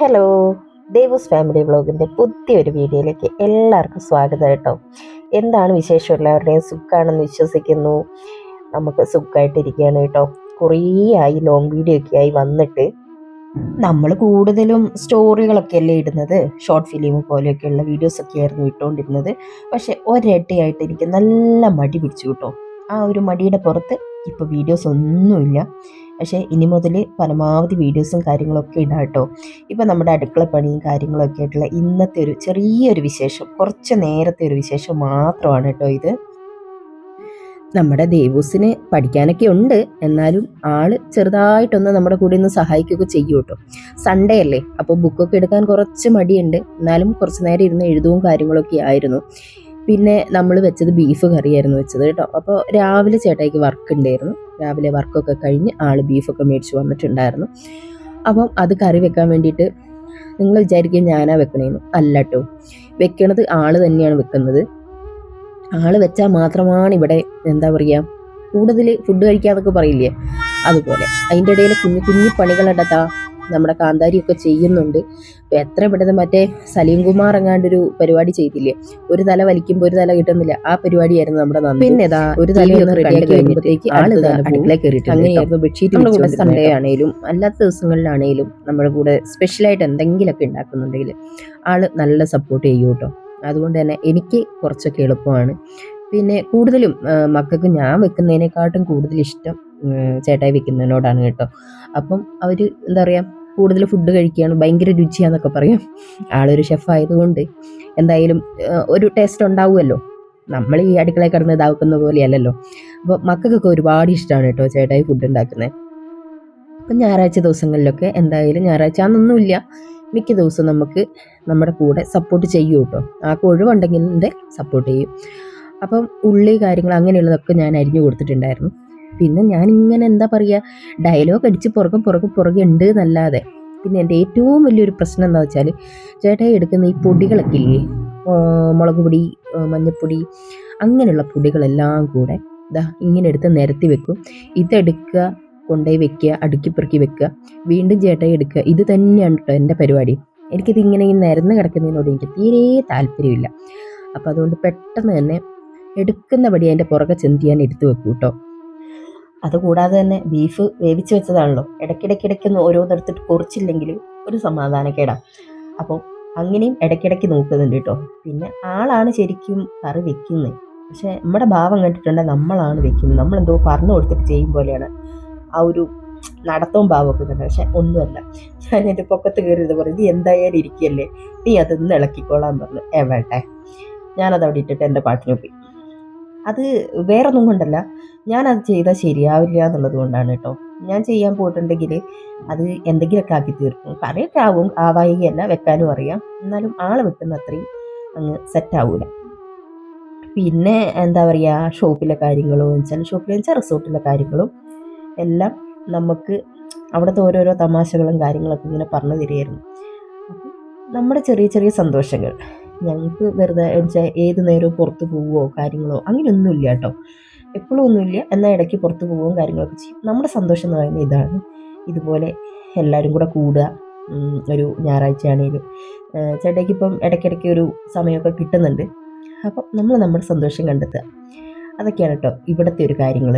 Hello, ദേവൂസ് family വ്ളോഗിൻ്റെ പുതിയൊരു വീഡിയോയിലേക്ക് എല്ലാവർക്കും സ്വാഗതം കേട്ടോ. എന്താണ് വിശേഷം? എല്ലാവരുടെയും സുഖമാണെന്ന് വിശ്വസിക്കുന്നു. നമുക്ക് സുഖമായിട്ടിരിക്കുകയാണ് കേട്ടോ. കുറേ ആയി ലോങ് വീഡിയോ ഒക്കെ ആയി വന്നിട്ട്. നമ്മൾ കൂടുതലും സ്റ്റോറികളൊക്കെ അല്ലേ ഇടുന്നത്, ഷോർട്ട് ഫിലിം പോലെയൊക്കെയുള്ള വീഡിയോസൊക്കെ ആയിരുന്നു ഇട്ടുകൊണ്ടിരുന്നത്. പക്ഷെ ഒരട്ടിയായിട്ട് എനിക്ക് നല്ല മടി പിടിച്ചു കേട്ടോ. ആ ഒരു മടിയുടെ പുറത്ത് ഇപ്പോൾ വീഡിയോസ് ഒന്നുമില്ല. പക്ഷേ ഇനി മുതൽ പരമാവധി വീഡിയോസും കാര്യങ്ങളൊക്കെ ഇടാം കേട്ടോ. ഇപ്പം നമ്മുടെ അടുക്കള പണിയും കാര്യങ്ങളൊക്കെ ആയിട്ടുള്ള ഇന്നത്തെ ഒരു ചെറിയൊരു വിശേഷം, കുറച്ച് നേരത്തെ ഒരു വിശേഷം മാത്രമാണ് കേട്ടോ ഇത്. നമ്മുടെ ദേവൂസിന് പഠിക്കാനൊക്കെ ഉണ്ട്, എന്നാലും ആള് ചെറുതായിട്ടൊന്ന് നമ്മുടെ കൂടെ ഒന്ന് സഹായിക്കുകയൊക്കെ ചെയ്യും കേട്ടോ. സൺഡേ അല്ലേ, അപ്പോൾ ബുക്കൊക്കെ എടുക്കാൻ കുറച്ച് മടിയുണ്ട്, എന്നാലും കുറച്ച് നേരം ഇരുന്ന് എഴുതുവും കാര്യങ്ങളൊക്കെ ആയിരുന്നു. പിന്നെ നമ്മൾ വെച്ചത് ബീഫ് കറിയായിരുന്നു വെച്ചത് കേട്ടോ. അപ്പോൾ രാവിലെ ചേട്ടായിക്ക് വർക്ക് ഉണ്ടായിരുന്നു. രാവിലെ വർക്കൊക്കെ കഴിഞ്ഞ് ആള് ബീഫൊക്കെ മേടിച്ച് വന്നിട്ടുണ്ടായിരുന്നു. അപ്പം അത് കറി വെക്കാൻ വേണ്ടിയിട്ട് നിങ്ങൾ വിചാരിക്കും ഞാനാ വെക്കണേന്ന്. അല്ല കേട്ടോ, വെക്കണത് ആള് തന്നെയാണ് വെക്കുന്നത്. ആള് വെച്ചാൽ മാത്രമാണ് ഇവിടെ എന്താ പറയുക, കൂടുതൽ ഫുഡ് കഴിക്കാന്നൊക്കെ പറയില്ലേ, അതുപോലെ. അതിൻ്റെ ഇടയിൽ കുഞ്ഞു കുഞ്ഞു പണികളെടുത്താ നമ്മുടെ കാന്താരിയൊക്കെ ചെയ്യുന്നുണ്ട്. ഇപ്പം എത്ര പെട്ടെന്ന് മറ്റേ സലീം കുമാർ എങ്ങാണ്ടൊരു പരിപാടി ചെയ്തില്ലേ, ഒരു തല വലിക്കുമ്പോൾ ഒരു തല കിട്ടുന്നില്ല, ആ പരിപാടിയായിരുന്നു നമ്മുടെ നന്ദി. പിന്നെ ഒരു തല റെഡിയാക്കി കഴിയുമ്പോഴത്തേക്ക് ആള് അടുക്കള കയറിയിട്ട് അങ്ങനെയായിരുന്നു. ബെഡ്ഷീറ്റ് നമ്മുടെ കൂടെ സൺഡേ ആണേലും അല്ലാത്ത ദിവസങ്ങളിലാണേലും നമ്മുടെ കൂടെ സ്പെഷ്യലായിട്ട് എന്തെങ്കിലുമൊക്കെ ഉണ്ടാക്കുന്നുണ്ടെങ്കിൽ ആള് നല്ല സപ്പോർട്ട് ചെയ്യും കേട്ടോ. അതുകൊണ്ട് തന്നെ എനിക്ക് കുറച്ചൊക്കെ എളുപ്പമാണ്. പിന്നെ കൂടുതലും മക്കൾക്ക് ഞാൻ വെക്കുന്നതിനെക്കാട്ടും കൂടുതൽ ഇഷ്ടം ചേട്ടായി വെക്കുന്നതിനോടാണ് കേട്ടോ. അപ്പം അവർ എന്താ പറയുക, കൂടുതൽ ഫുഡ് കഴിക്കുകയാണ്, ഭയങ്കര രുചിയാന്നൊക്കെ പറയും. ആളൊരു ഷെഫ് ആയതുകൊണ്ട് എന്തായാലും ഒരു ടേസ്റ്റ് ഉണ്ടാവുമല്ലോ. നമ്മൾ ഈ അടുക്കളയിൽ കിടന്ന് ഇതാക്കുന്ന പോലെയല്ലല്ലോ. അപ്പോൾ മക്കൾക്കൊക്കെ ഒരുപാട് ഇഷ്ടമാണ് കേട്ടോ ചേട്ടായി ഫുഡ് ഉണ്ടാക്കുന്നത്. അപ്പം ഞായറാഴ്ച ദിവസങ്ങളിലൊക്കെ എന്തായാലും ഞായറാഴ്ച അന്നൊന്നുമില്ല, മിക്ക ദിവസവും നമുക്ക് നമ്മുടെ കൂടെ സപ്പോർട്ട് ചെയ്യും കേട്ടോ. ആൾക്ക് ഒഴിവുണ്ടെങ്കിൽ സപ്പോർട്ട് ചെയ്യും. അപ്പം ഉള്ളി കാര്യങ്ങൾ അങ്ങനെയുള്ളതൊക്കെ ഞാൻ അരിഞ്ഞു കൊടുത്തിട്ടുണ്ടായിരുന്നു. പിന്നെ ഞാനിങ്ങനെ എന്താ പറയുക, ഡയലോഗ് അടിച്ച് പുറകെ ഉണ്ട് എന്നല്ലാതെ. പിന്നെ എൻ്റെ ഏറ്റവും വലിയൊരു പ്രശ്നം എന്താ വെച്ചാൽ, ചേട്ടായി എടുക്കുന്ന ഈ പൊടികളൊക്കെ ഇല്ലേ, മുളക് പൊടി, മഞ്ഞൾപ്പൊടി, അങ്ങനെയുള്ള പൊടികളെല്ലാം കൂടെ ഇതാ ഇങ്ങനെ എടുത്ത് നിരത്തി വെക്കും. ഇതെടുക്കുക, കൊണ്ടുപോയി വെക്കുക, അടുക്കിപ്പെറുക്കി വെക്കുക, വീണ്ടും ചേട്ടായി എടുക്കുക. ഇത് തന്നെയാണ് കേട്ടോ എൻ്റെ പരിപാടി. എനിക്കിതിങ്ങനെ ഈ നിരന്ന് കിടക്കുന്നതിനോട് എനിക്ക് തീരെ താല്പര്യമില്ല. അപ്പം അതുകൊണ്ട് പെട്ടെന്ന് തന്നെ എടുക്കുന്ന പടി അതിൻ്റെ പുറകെ ചെന്തി ഞാൻ എടുത്തു വെക്കും കേട്ടോ. അതുകൂടാതെ തന്നെ ബീഫ് വേവിച്ച് വെച്ചതാണല്ലോ, ഇടയ്ക്കിടയ്ക്കൊന്ന് ഓരോന്നെടുത്തിട്ട് കുറിച്ചില്ലെങ്കിൽ ഒരു സമാധാനക്കേടാ. അപ്പം അങ്ങനെയും ഇടയ്ക്കിടയ്ക്ക് നോക്കുന്നുണ്ട് കേട്ടോ. പിന്നെ ആളാണ് ശരിക്കും കറി വെക്കുന്നത്. പക്ഷെ നമ്മുടെ ഭാവം കണ്ടിട്ടുണ്ടെങ്കിൽ നമ്മളാണ് വെക്കുന്നത്, നമ്മളെന്തോ പറഞ്ഞു കൊടുത്തിട്ട് ചെയ്യും പോലെയാണ് ആ ഒരു നടത്തവും ഭാവമൊക്കെ കണ്ടത്. പക്ഷെ ഒന്നുമല്ല. ഞാൻ എൻ്റെ പൊക്കത്ത് കയറിയത് പറയും, നീ എന്തായാലും ഇരിക്കുകയല്ലേ, നീ അതൊന്ന് ഇളക്കിക്കോളാൻ പറഞ്ഞു. എവട്ടെ, ഞാനത് അവിടെ ഇട്ടിട്ട് എൻ്റെ പാട്ടിന് പോയി. അത് വേറൊന്നും കൊണ്ടല്ല, ഞാനത് ചെയ്താൽ ശരിയാവില്ല എന്നുള്ളത് കൊണ്ടാണ് കേട്ടോ. ഞാൻ ചെയ്യാൻ പോയിട്ടുണ്ടെങ്കിൽ അത് എന്തെങ്കിലുമൊക്കെ ആക്കി തീർക്കും. കറിയൊക്കെ ആവും, ആവായികയല്ല, വെക്കാനും അറിയാം. എന്നാലും ആൾ വെക്കുന്ന അത്രയും അങ്ങ് സെറ്റാവൂല. പിന്നെ എന്താ പറയുക, ഷോപ്പിലെ കാര്യങ്ങളും വെച്ചാൽ റിസോർട്ടിലെ കാര്യങ്ങളും എല്ലാം നമുക്ക് അവിടുത്തെ ഓരോരോ തമാശകളും കാര്യങ്ങളൊക്കെ ഇങ്ങനെ പറഞ്ഞു തരികയായിരുന്നു. അപ്പം നമ്മുടെ ചെറിയ ചെറിയ സന്തോഷങ്ങൾ ഞങ്ങൾക്ക് വെറുതെ വെച്ചാൽ ഏത് നേരവും പുറത്ത് പോവുകയോ കാര്യങ്ങളോ അങ്ങനെയൊന്നുമില്ല കേട്ടോ. എപ്പോഴും ഒന്നുമില്ല, എന്നാൽ ഇടയ്ക്ക് പുറത്ത് പോവുകയും കാര്യങ്ങളൊക്കെ ചെയ്യും. നമ്മുടെ സന്തോഷം എന്ന് പറയുന്നത് ഇതാണ്. ഇതുപോലെ എല്ലാവരും കൂടെ കൂടുക. ഒരു ഞായറാഴ്ച ആണെങ്കിലും ചേട്ടയ്ക്ക് ഇപ്പം ഇടയ്ക്കിടയ്ക്ക് ഒരു സമയമൊക്കെ കിട്ടുന്നുണ്ട്. അപ്പം നമ്മൾ നമ്മുടെ സന്തോഷം കണ്ടെത്തുക, അതൊക്കെയാണ് കേട്ടോ ഇവിടുത്തെ ഒരു കാര്യങ്ങൾ.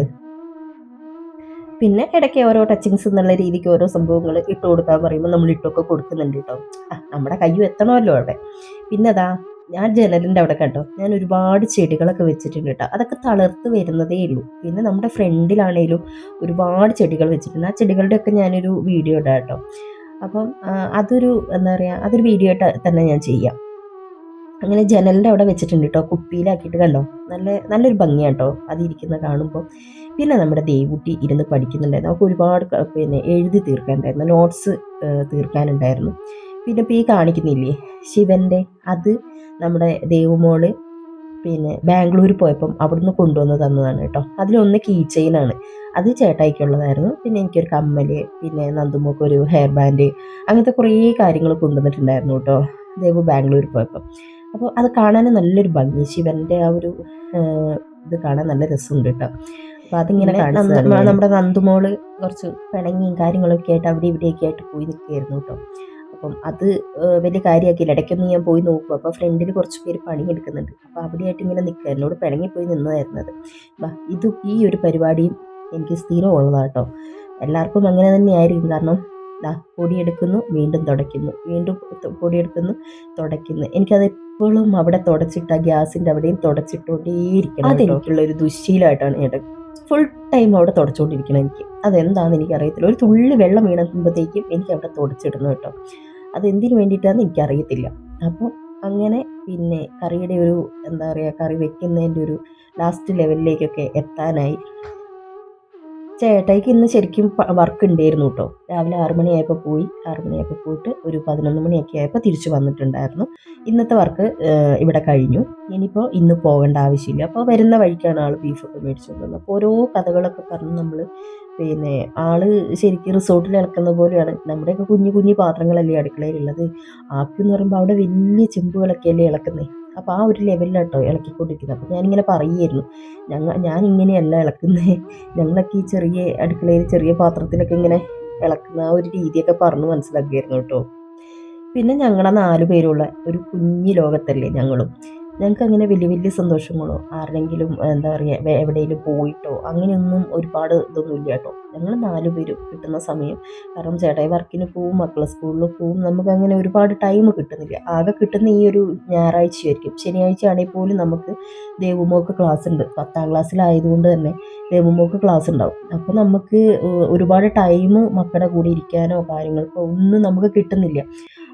പിന്നെ ഇടയ്ക്ക് ഓരോ ടച്ചിങ്സ് എന്നുള്ള രീതിക്ക് ഓരോ സംഭവങ്ങൾ ഇട്ട് കൊടുക്കാൻ പറയുമ്പോൾ നമ്മൾ ഇട്ടൊക്കെ കൊടുക്കുന്നുണ്ട് കേട്ടോ. നമ്മുടെ കയ്യും എത്തണമല്ലോ അവിടെ. പിന്നെ അതാ ഞാൻ ജനലിൻ്റെ അവിടെ കേട്ടോ, ഞാൻ ഒരുപാട് ചെടികളൊക്കെ വെച്ചിട്ടുണ്ട് കേട്ടോ. അതൊക്കെ തളിർത്ത് വരുന്നതേ ഉള്ളൂ. പിന്നെ നമ്മുടെ ഫ്രണ്ടിലാണേലും ഒരുപാട് ചെടികൾ വെച്ചിട്ടുണ്ട്. ആ ചെടികളുടെയൊക്കെ ഞാനൊരു വീഡിയോ ഇടാം കേട്ടോ. അപ്പം അതൊരു എന്താ പറയുക, അതൊരു വീഡിയോ ആയിട്ട് തന്നെ ഞാൻ ചെയ്യാം. അങ്ങനെ ജനലിൻ്റെ അവിടെ വെച്ചിട്ടുണ്ട് കേട്ടോ, കുപ്പിയിലാക്കിയിട്ട്. കണ്ടോ, നല്ലൊരു ഭംഗിയാണ് കേട്ടോ അതിരിക്കുന്ന കാണുമ്പോൾ. പിന്നെ നമ്മുടെ ദേവൂട്ടി ഇരുന്ന് പഠിക്കുന്നുണ്ടായിരുന്നു. നമുക്ക് ഒരുപാട് പിന്നെ എഴുതി തീർക്കാനുണ്ടായിരുന്നു, നോട്ട്സ് തീർക്കാനുണ്ടായിരുന്നു. പിന്നെ ഇപ്പോൾ ഈ കാണിക്കുന്നില്ലേ ശിവൻ്റെ, അത് നമ്മുടെ ദേവുമോള് പിന്നെ ബാംഗ്ലൂർ പോയപ്പം അവിടുന്ന് കൊണ്ടുവന്ന് തന്നതാണ് കേട്ടോ. അതിലൊന്ന് കീ ചെയിനാണ്, അത് ചേട്ടായിക്കുള്ളതായിരുന്നു. പിന്നെ എനിക്കൊരു കമ്മൽ, പിന്നെ നന്ദുമോക്ക് ഒരു ഹെയർ ബാൻഡ്, അങ്ങനത്തെ കുറേ കാര്യങ്ങൾ കൊണ്ടുവന്നിട്ടുണ്ടായിരുന്നു കേട്ടോ ദേവു ബാംഗ്ലൂർ പോയപ്പം. അപ്പോൾ അത് കാണാൻ നല്ലൊരു ഭംഗി, ശിവൻ്റെ ആ ഒരു ഇത് കാണാൻ നല്ല രസമുണ്ട് കേട്ടോ. അപ്പോൾ അതിങ്ങനെ നമ്മുടെ നന്ദുമോള് കുറച്ച് പിണങ്ങിയും കാര്യങ്ങളൊക്കെ ആയിട്ട് അവിടെ ഇവിടെയൊക്കെ ആയിട്ട് പോയി നിൽക്കുകയായിരുന്നു കേട്ടോ. അപ്പം അത് വലിയ കാര്യമാക്കിയില്ല. ഇടയ്ക്കൊന്ന് ഞാൻ പോയി നോക്കും. അപ്പോൾ ഫ്രണ്ടിൽ കുറച്ച് പേര് പണിയെടുക്കുന്നുണ്ട്. അപ്പോൾ അവിടെയായിട്ട് ഇങ്ങനെ നിൽക്കുക. എന്നോട് പിണങ്ങിപ്പോയി നിന്നതായിരുന്നത്. ഈ ഒരു പരിപാടിയും എനിക്ക് സ്ഥിരം ഉള്ളതാണ് കേട്ടോ. എല്ലാവർക്കും അങ്ങനെ തന്നെയായിരിക്കും. കാരണം പൊടിയെടുക്കുന്നു, വീണ്ടും തുടയ്ക്കുന്നു, വീണ്ടും പൊടിയെടുക്കുന്നു, തുടയ്ക്കുന്നു. എനിക്കത് എപ്പോഴും അവിടെ തുടച്ചിട്ട് ആ ഗ്യാസിൻ്റെ അവിടെയും തുടച്ചിട്ടുകൊണ്ടേയിരിക്കണം. അതെനിക്കുള്ള ഒരു ദുശ്ശീലമായിട്ടാണ് ഞാൻ ഫുൾ ടൈം അവിടെ തുടച്ചുകൊണ്ടിരിക്കണം എനിക്ക്. അതെന്താണെന്ന് എനിക്കറിയത്തില്ല. ഒരു തുള്ളി വെള്ളം വീണുമ്പോഴത്തേക്കും എനിക്ക് അവിടെ തുടച്ചിടണം കേട്ടോ. അതെന്തിനു വേണ്ടിയിട്ടാണെന്ന് എനിക്കറിയത്തില്ല. അപ്പോൾ അങ്ങനെ പിന്നെ കറിയുടെ ഒരു എന്താ പറയുക, കറി വെക്കുന്നതിൻ്റെ ഒരു ലാസ്റ്റ് ലെവലിലേക്കൊക്കെ എത്താനായി. ചേട്ടായിക്ക് ഇന്ന് ശരിക്കും വർക്ക് ഉണ്ടായിരുന്നു കേട്ടോ. രാവിലെ 6 മണിയായപ്പോൾ പോയിട്ട് ഒരു 11 മണിയൊക്കെ ആയപ്പോൾ തിരിച്ചു വന്നിട്ടുണ്ടായിരുന്നു. ഇന്നത്തെ വർക്ക് ഇവിടെ കഴിഞ്ഞു. ഇനിയിപ്പോൾ ഇന്ന് പോകേണ്ട ആവശ്യമില്ല. അപ്പോൾ വരുന്ന വഴിക്കാണ് ആൾ ബീഫൊക്കെ മേടിച്ചുകൊണ്ട് വന്നത്. അപ്പോൾ ഓരോ കഥകളൊക്കെ പറഞ്ഞ് നമ്മൾ പിന്നെ ആള് ശരിക്കും റിസോർട്ടിൽ ഇളക്കുന്ന പോലെയാണ്. നമ്മുടെയൊക്കെ കുഞ്ഞു കുഞ്ഞു പാത്രങ്ങളല്ലേ അടുക്കളയിലുള്ളത്. ആക്കെന്ന് പറയുമ്പോൾ അവിടെ വലിയ ചെമ്പുകളൊക്കെയല്ലേ ഇളക്കുന്നത്. അപ്പോൾ ആ ഒരു ലെവലിലാട്ടോ ഇളക്കിക്കൊണ്ടിരിക്കുന്നത്. അപ്പോൾ ഞാനിങ്ങനെ പറയുമായിരുന്നു, ഞാനിങ്ങനെയല്ല ഇളക്കുന്നത്, ഞങ്ങളൊക്കെ ഈ ചെറിയ അടുക്കളയിൽ ചെറിയ പാത്രത്തിലൊക്കെ ഇങ്ങനെ ഇളക്കുന്ന ആ ഒരു രീതിയൊക്കെ പറഞ്ഞ് മനസ്സിലാക്കിയായിരുന്നു കേട്ടോ. പിന്നെ ഞങ്ങളുടെ 4 പേരുള്ള ഒരു കുഞ്ഞു ലോകത്തല്ലേ ഞങ്ങളും. ഞങ്ങൾക്ക് അങ്ങനെ വലിയ വലിയ സന്തോഷങ്ങളോ ആരുടെങ്കിലും എന്താ പറയുക എവിടെയെങ്കിലും പോയിട്ടോ അങ്ങനെയൊന്നും ഒരുപാട് ഇതൊന്നും ഇല്ല കേട്ടോ. ഞങ്ങൾ 4 പേരും കിട്ടുന്ന സമയം, കാരണം ചേട്ടായി വർക്കിന് പോവും, മക്കൾ സ്കൂളിൽ പോവും, നമുക്ക് അങ്ങനെ ഒരുപാട് ടൈം കിട്ടുന്നില്ല. ആകെ കിട്ടുന്ന ഈ ഒരു ഞായറാഴ്ചയായിരിക്കും. ശനിയാഴ്ച ആണെങ്കിൽ പോലും നമുക്ക് ദേവുമോക്ക് ക്ലാസ് ഉണ്ട്. 10ാം ക്ലാസ്സിലായതുകൊണ്ട് തന്നെ ദേവുമോക്ക് ക്ലാസ് ഉണ്ടാവും. അപ്പോൾ നമുക്ക് ഒരുപാട് ടൈം മക്കളുടെ കൂടെ ഇരിക്കാനോ കാര്യങ്ങൾക്കോ ഒന്നും നമുക്ക് കിട്ടുന്നില്ല.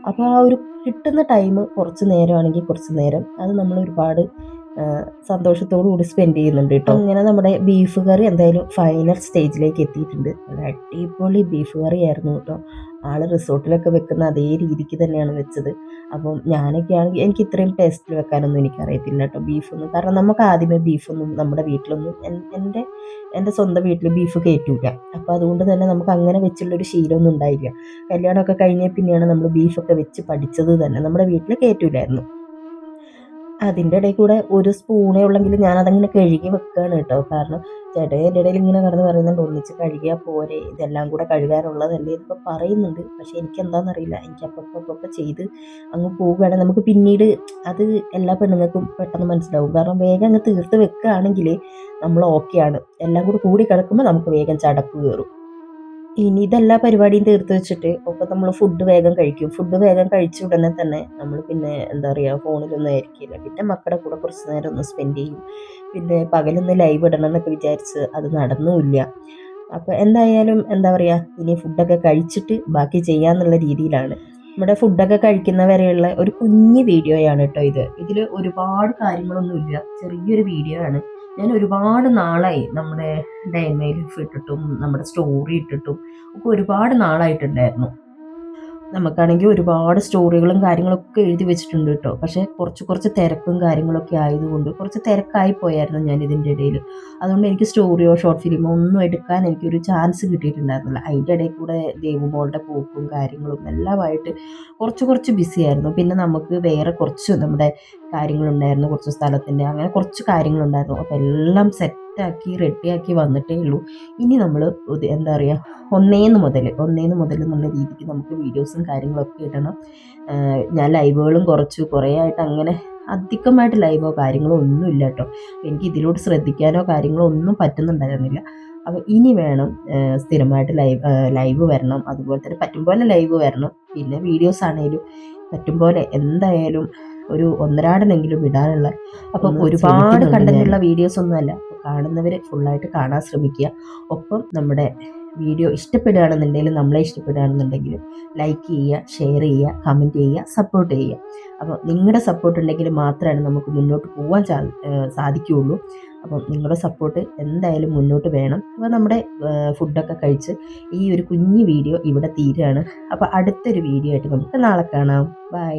അപ്പോൾ ആ ഒരു കിട്ടുന്ന ടൈം കുറച്ച് നേരമാണെങ്കിൽ കുറച്ച് നേരം അത് നമ്മൾ ഒരുപാട് സന്തോഷത്തോടു കൂടി സ്പെൻഡ് ചെയ്യുന്നുണ്ട് കേട്ടോ. അങ്ങനെ നമ്മുടെ ബീഫ് കറി എന്തായാലും ഫൈനൽ സ്റ്റേജിലേക്ക് എത്തിയിട്ടുണ്ട്. നല്ല അടിപൊളി ബീഫ് കറി ആയിരുന്നു കേട്ടോ. ആൾ റിസോർട്ടിലൊക്കെ വെക്കുന്ന അതേ രീതിക്ക് തന്നെയാണ് വെച്ചത്. അപ്പം ഞാനൊക്കെ ആണെങ്കിൽ എനിക്ക് ഇത്രയും ടേസ്റ്റിൽ വെക്കാനൊന്നും എനിക്കറിയത്തില്ല കേട്ടോ ബീഫൊന്നും. കാരണം നമുക്ക് ആദ്യമേ ബീഫൊന്നും നമ്മുടെ വീട്ടിലൊന്നും എൻ്റെ സ്വന്തം വീട്ടിൽ ബീഫ് കയറ്റൂല. അപ്പോൾ അതുകൊണ്ട് തന്നെ നമുക്ക് അങ്ങനെ വെച്ചുള്ളൊരു ശീലമൊന്നും ഉണ്ടായില്ല. കല്യാണമൊക്കെ കഴിഞ്ഞ പിന്നെയാണ് നമ്മൾ ബീഫൊക്കെ വെച്ച് പഠിച്ചത് തന്നെ. നമ്മുടെ വീട്ടിൽ കയറ്റൂലായിരുന്നു. അതിൻ്റെ ഇടയിൽ കൂടെ ഒരു സ്പൂണേ ഉള്ളെങ്കിൽ ഞാനതങ്ങനെ കഴുകി വെക്കുകയാണ് കേട്ടോ. കാരണം ചേട്ടായി എൻ്റെ ഇടയിൽ ഇങ്ങനെ കിടന്ന് പറയുന്നുണ്ട്, ഒന്നിച്ച് കഴുകിയാൽ പോരെ, ഇതെല്ലാം കൂടെ കഴുകാനുള്ളതല്ലേ എന്നൊക്കെ പറയുന്നുണ്ട്. പക്ഷേ എനിക്കെന്താണെന്നറിയില്ല, എനിക്ക് അപ്പം ചെയ്ത് അങ്ങ് പോവുകയാണെങ്കിൽ നമുക്ക് പിന്നീട് അത് എല്ലാ പെണ്ണുങ്ങൾക്കും പെട്ടെന്ന് മനസ്സിലാവും. കാരണം വേഗം അങ്ങ് തീർത്ത് വെക്കുകയാണെങ്കിൽ നമ്മൾ ഓക്കെയാണ്. എല്ലാം കൂടി കിടക്കുമ്പോൾ നമുക്ക് വേഗം ചടപ്പ് കയറും. ഇനി ഇതെല്ലാ പരിപാടിയും തീർത്ത് വെച്ചിട്ട് ഒപ്പം നമ്മൾ ഫുഡ് വേഗം കഴിക്കും. ഫുഡ് വേഗം കഴിച്ച ഉടനെ തന്നെ നമ്മൾ പിന്നെ എന്താ പറയുക ഫോണിലൊന്നും ആയിരിക്കില്ല. പിന്നെ മക്കളുടെ കൂടെ കുറച്ച് നേരം ഒന്ന് സ്പെൻഡ് ചെയ്യും. പിന്നെ പകലൊന്ന് ലൈവ് ഇടണം എന്നൊക്കെ വിചാരിച്ച് അത് നടന്നുമില്ല. അപ്പോൾ എന്തായാലും എന്താ പറയുക, ഇനി ഫുഡൊക്കെ കഴിച്ചിട്ട് ബാക്കി ചെയ്യാന്നുള്ള രീതിയിലാണ്. നമ്മുടെ ഫുഡൊക്കെ കഴിക്കുന്നവരെയുള്ള ഒരു കുഞ്ഞു വീഡിയോയാണ് കേട്ടോ ഇത്. ഇതിൽ ഒരുപാട് കാര്യങ്ങളൊന്നുമില്ല, ചെറിയൊരു വീഡിയോ ആണ്. ഞാൻ ഒരുപാട് നാളായി നമ്മുടെ ഡൈമയിൽ ഇട്ടിട്ടും നമ്മുടെ സ്റ്റോറി ഇട്ടിട്ടും ഒക്കെ ഒരുപാട് നാളായിട്ടുണ്ടായിരുന്നു. നമുക്കാണെങ്കിൽ ഒരുപാട് സ്റ്റോറികളും കാര്യങ്ങളൊക്കെ എഴുതി വെച്ചിട്ടുണ്ട് കേട്ടോ. പക്ഷേ കുറച്ച് തിരക്കും കാര്യങ്ങളൊക്കെ ആയതുകൊണ്ട് കുറച്ച് തിരക്കായി പോയായിരുന്നു ഞാൻ ഇതിൻ്റെ ഇടയിൽ. അതുകൊണ്ട് എനിക്ക് സ്റ്റോറിയോ ഷോർട്ട് ഫിലിമോ ഒന്നും എടുക്കാൻ എനിക്കൊരു ചാൻസ് കിട്ടിയിട്ടുണ്ടായിരുന്നില്ല. അതിൻ്റെ ഇടയിൽ കൂടെ ദേവുമോളുടെ പോക്കും കാര്യങ്ങളും എല്ലാമായിട്ട് കുറച്ച് ബിസി ആയിരുന്നു. പിന്നെ നമുക്ക് വേറെ കുറച്ച് നമ്മുടെ കാര്യങ്ങളുണ്ടായിരുന്നു, കുറച്ച് സ്ഥലത്തിൻ്റെ അങ്ങനെ കുറച്ച് കാര്യങ്ങളുണ്ടായിരുന്നു. അപ്പോൾ എല്ലാം സെറ്റാക്കി റെഡിയാക്കി വന്നിട്ടേ ഉള്ളൂ. ഇനി നമ്മൾ എന്താ പറയുക, ഒന്നേന്ന് മുതൽ എന്നുള്ള രീതിക്ക് നമുക്ക് വീഡിയോസും കാര്യങ്ങളൊക്കെ ഇടണം. ഞാൻ ലൈവുകളും കുറേ ആയിട്ട് അങ്ങനെ അധികമായിട്ട് ലൈവോ കാര്യങ്ങളോ ഒന്നുമില്ല കേട്ടോ. എനിക്ക് ഇതിലോട്ട് ശ്രദ്ധിക്കാനോ കാര്യങ്ങളോ ഒന്നും പറ്റുന്നുണ്ടായിരുന്നില്ല. അപ്പോൾ ഇനി വേണം സ്ഥിരമായിട്ട് ലൈവ് വരണം. അതുപോലെ തന്നെ പറ്റും പോലെ ലൈവ് വരണം. പിന്നെ വീഡിയോസ് ആണെങ്കിലും പറ്റും പോലെ എന്തായാലും ഒരു ഒന്നരാടനെങ്കിലും ഇടാനുള്ള. അപ്പം ഒരുപാട് കണ്ടന്റുള്ള വീഡിയോസ് ഒന്നുമല്ല. കാണുന്നവർ ഫുള്ളായിട്ട് കാണാൻ ശ്രമിക്കുക. ഒപ്പം നമ്മുടെ വീഡിയോ ഇഷ്ടപ്പെടുകയാണെന്നുണ്ടെങ്കിലും നമ്മളെ ഇഷ്ടപ്പെടുകയാണെന്നുണ്ടെങ്കിലും ലൈക്ക് ചെയ്യുക, ഷെയർ ചെയ്യുക, കമൻറ്റ് ചെയ്യുക, സപ്പോർട്ട് ചെയ്യുക. അപ്പോൾ നിങ്ങളുടെ സപ്പോർട്ട് ഉണ്ടെങ്കിൽ മാത്രമാണ് നമുക്ക് മുന്നോട്ട് പോകാൻ സാധിക്കുകയുള്ളൂ. അപ്പം നിങ്ങളുടെ സപ്പോർട്ട് എന്തായാലും മുന്നോട്ട് വേണം. അപ്പോൾ നമ്മുടെ ഫുഡൊക്കെ കഴിച്ച് ഈ ഒരു കുഞ്ഞു വീഡിയോ ഇവിടെ തീരുകയാണ്. അപ്പോൾ അടുത്തൊരു വീഡിയോ ആയിട്ട് നമുക്ക് നാളെ കാണാം. ബൈ.